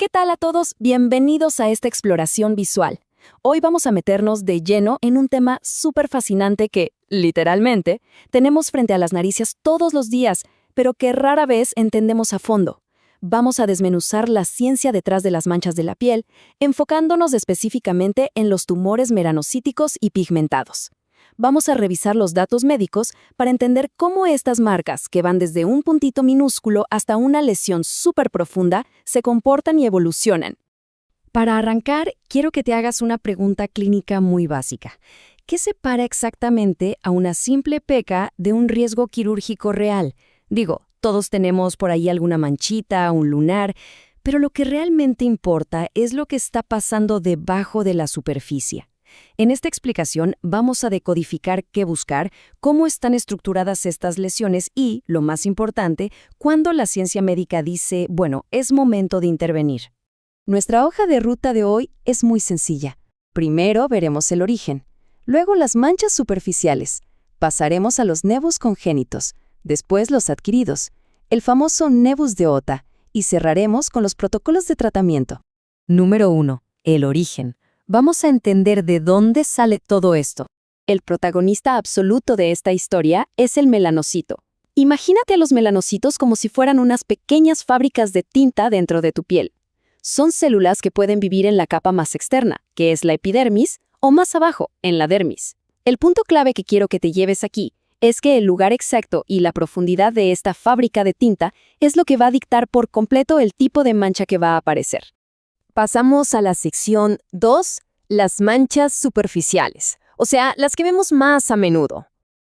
¿Qué tal a todos? Bienvenidos a esta exploración visual. Hoy vamos a meternos de lleno en un tema súper fascinante que, literalmente, tenemos frente a las narices todos los días, pero que rara vez entendemos a fondo. Vamos a desmenuzar la ciencia detrás de las manchas de la piel, enfocándonos específicamente en los tumores melanocíticos y pigmentados. Vamos a revisar los datos médicos para entender cómo estas marcas, que van desde un puntito minúsculo hasta una lesión súper profunda, se comportan y evolucionan. Para arrancar, quiero que te hagas una pregunta clínica muy básica. ¿Qué separa exactamente a una simple peca de un riesgo quirúrgico real? Digo, todos tenemos por ahí alguna manchita, un lunar, pero lo que realmente importa es lo que está pasando debajo de la superficie. En esta explicación vamos a decodificar qué buscar, cómo están estructuradas estas lesiones y, lo más importante, cuándo la ciencia médica dice, bueno, es momento de intervenir. Nuestra hoja de ruta de hoy es muy sencilla. Primero veremos el origen, luego las manchas superficiales, pasaremos a los nevus congénitos, después los adquiridos, el famoso nevus de Ota, y cerraremos con los protocolos de tratamiento. Número 1. El origen. Vamos a entender de dónde sale todo esto. El protagonista absoluto de esta historia es el melanocito. Imagínate a los melanocitos como si fueran unas pequeñas fábricas de tinta dentro de tu piel. Son células que pueden vivir en la capa más externa, que es la epidermis, o más abajo, en la dermis. El punto clave que quiero que te lleves aquí es que el lugar exacto y la profundidad de esta fábrica de tinta es lo que va a dictar por completo el tipo de mancha que va a aparecer. Pasamos a la sección 2, las manchas superficiales, o sea, las que vemos más a menudo.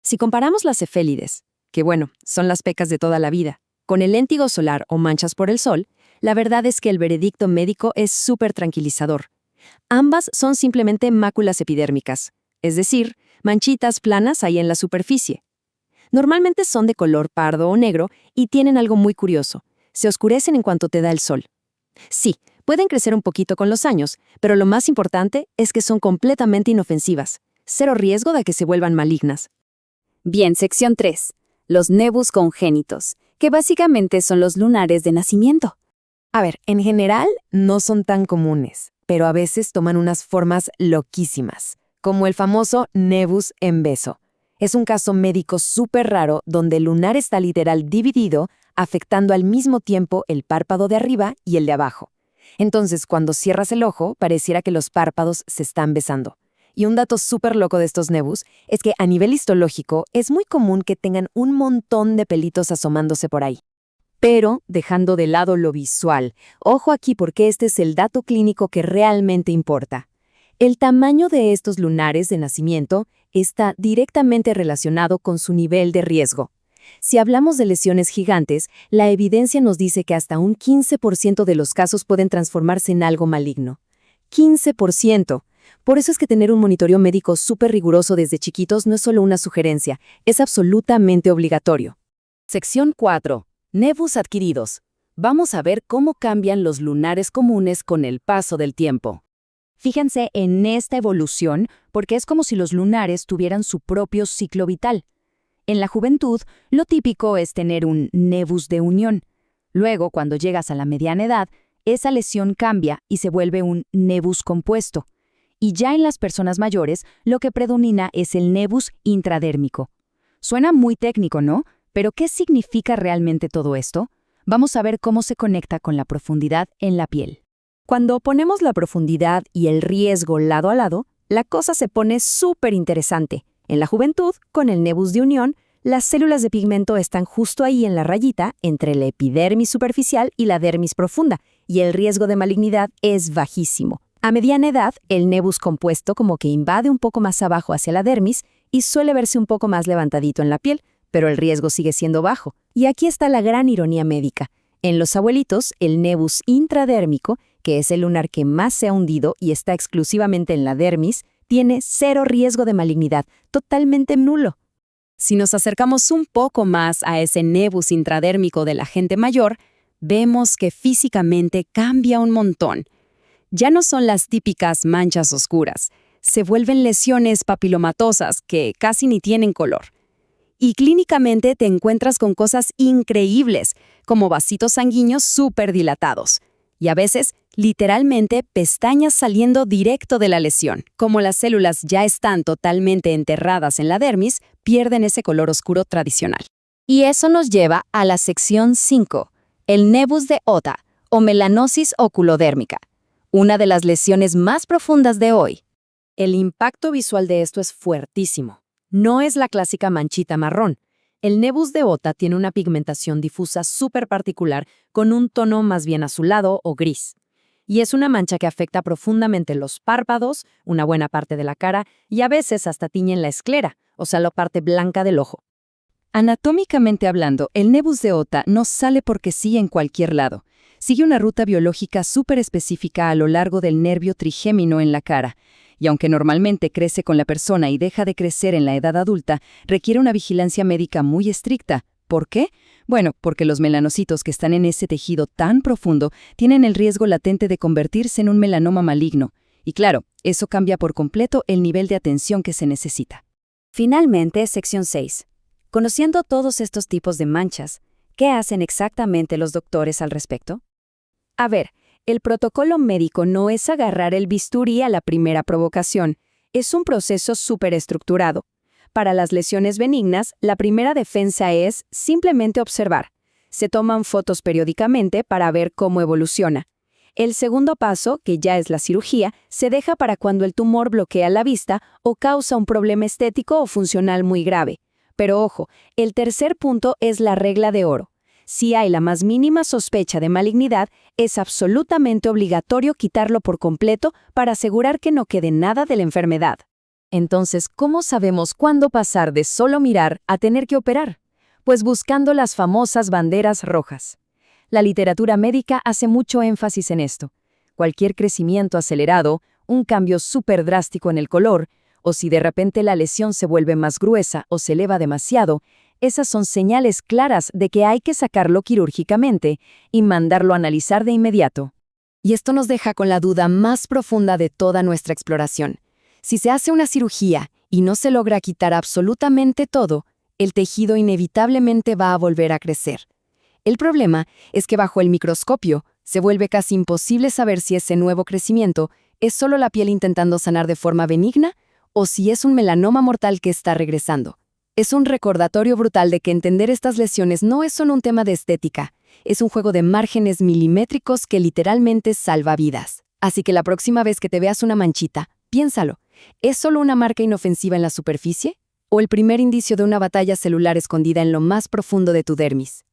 Si comparamos las cefélides, que bueno, son las pecas de toda la vida, con el léntigo solar o manchas por el sol, la verdad es que el veredicto médico es súper tranquilizador. Ambas son simplemente máculas epidérmicas, es decir, manchitas planas ahí en la superficie. Normalmente son de color pardo o negro y tienen algo muy curioso, se oscurecen en cuanto te da el sol. Sí, pueden crecer un poquito con los años, pero lo más importante es que son completamente inofensivas. Cero riesgo de que se vuelvan malignas. Bien, sección 3. Los nevus congénitos, que básicamente son los lunares de nacimiento. A ver, en general no son tan comunes, pero a veces toman unas formas loquísimas, como el famoso nevus en beso. Es un caso médico súper raro donde el lunar está literal dividido, afectando al mismo tiempo el párpado de arriba y el de abajo. Entonces, cuando cierras el ojo, pareciera que los párpados se están besando. Y un dato súper loco de estos nevus es que a nivel histológico es muy común que tengan un montón de pelitos asomándose por ahí. Pero, dejando de lado lo visual, ojo aquí porque este es el dato clínico que realmente importa. El tamaño de estos lunares de nacimiento está directamente relacionado con su nivel de riesgo. Si hablamos de lesiones gigantes, la evidencia nos dice que hasta un 15% de los casos pueden transformarse en algo maligno. 15%. Por eso es que tener un monitoreo médico súper riguroso desde chiquitos no es solo una sugerencia, es absolutamente obligatorio. Sección 4. Nevus adquiridos. Vamos a ver cómo cambian los lunares comunes con el paso del tiempo. Fíjense en esta evolución porque es como si los lunares tuvieran su propio ciclo vital. En la juventud, lo típico es tener un nevus de unión. Luego, cuando llegas a la mediana edad, esa lesión cambia y se vuelve un nevus compuesto. Y ya en las personas mayores, lo que predomina es el nevus intradérmico. Suena muy técnico, ¿no? Pero ¿qué significa realmente todo esto? Vamos a ver cómo se conecta con la profundidad en la piel. Cuando ponemos la profundidad y el riesgo lado a lado, la cosa se pone súper interesante. En la juventud, con el nevus de unión, las células de pigmento están justo ahí en la rayita entre la epidermis superficial y la dermis profunda, y el riesgo de malignidad es bajísimo. A mediana edad, el nevus compuesto como que invade un poco más abajo hacia la dermis y suele verse un poco más levantadito en la piel, pero el riesgo sigue siendo bajo. Y aquí está la gran ironía médica. En los abuelitos, el nevus intradérmico, que es el lunar que más se ha hundido y está exclusivamente en la dermis, tiene cero riesgo de malignidad, totalmente nulo. Si nos acercamos un poco más a ese nevus intradérmico de la gente mayor, vemos que físicamente cambia un montón. Ya no son las típicas manchas oscuras, se vuelven lesiones papilomatosas que casi ni tienen color. Y clínicamente te encuentras con cosas increíbles, como vasitos sanguíneos súper dilatados. Y a veces, literalmente, pestañas saliendo directo de la lesión. Como las células ya están totalmente enterradas en la dermis, pierden ese color oscuro tradicional. Y eso nos lleva a la sección 5, el nevus de Ota, o melanosis oculodérmica, una de las lesiones más profundas de hoy. El impacto visual de esto es fuertísimo. No es la clásica manchita marrón. El nevus de Ota tiene una pigmentación difusa súper particular con un tono más bien azulado o gris. Y es una mancha que afecta profundamente los párpados, una buena parte de la cara y a veces hasta tiñe en la esclera, o sea, la parte blanca del ojo. Anatómicamente hablando, el nevus de Ota no sale porque sí en cualquier lado. Sigue una ruta biológica súper específica a lo largo del nervio trigémino en la cara. Y aunque normalmente crece con la persona y deja de crecer en la edad adulta, requiere una vigilancia médica muy estricta. ¿Por qué? Bueno, porque los melanocitos que están en ese tejido tan profundo tienen el riesgo latente de convertirse en un melanoma maligno. Y claro, eso cambia por completo el nivel de atención que se necesita. Finalmente, sección 6. Conociendo todos estos tipos de manchas, ¿qué hacen exactamente los doctores al respecto? A ver, el protocolo médico no es agarrar el bisturí a la primera provocación, es un proceso súper estructurado. Para las lesiones benignas, la primera defensa es simplemente observar. Se toman fotos periódicamente para ver cómo evoluciona. El segundo paso, que ya es la cirugía, se deja para cuando el tumor bloquea la vista o causa un problema estético o funcional muy grave. Pero ojo, el tercer punto es la regla de oro. Si hay la más mínima sospecha de malignidad, es absolutamente obligatorio quitarlo por completo para asegurar que no quede nada de la enfermedad. Entonces, ¿cómo sabemos cuándo pasar de solo mirar a tener que operar? Pues buscando las famosas banderas rojas. La literatura médica hace mucho énfasis en esto. Cualquier crecimiento acelerado, un cambio súper drástico en el color, o si de repente la lesión se vuelve más gruesa o se eleva demasiado, esas son señales claras de que hay que sacarlo quirúrgicamente y mandarlo a analizar de inmediato. Y esto nos deja con la duda más profunda de toda nuestra exploración. Si se hace una cirugía y no se logra quitar absolutamente todo, el tejido inevitablemente va a volver a crecer. El problema es que bajo el microscopio se vuelve casi imposible saber si ese nuevo crecimiento es solo la piel intentando sanar de forma benigna o si es un melanoma mortal que está regresando. Es un recordatorio brutal de que entender estas lesiones no es solo un tema de estética, es un juego de márgenes milimétricos que literalmente salva vidas. Así que la próxima vez que te veas una manchita, piénsalo, ¿es solo una marca inofensiva en la superficie? ¿O el primer indicio de una batalla celular escondida en lo más profundo de tu dermis?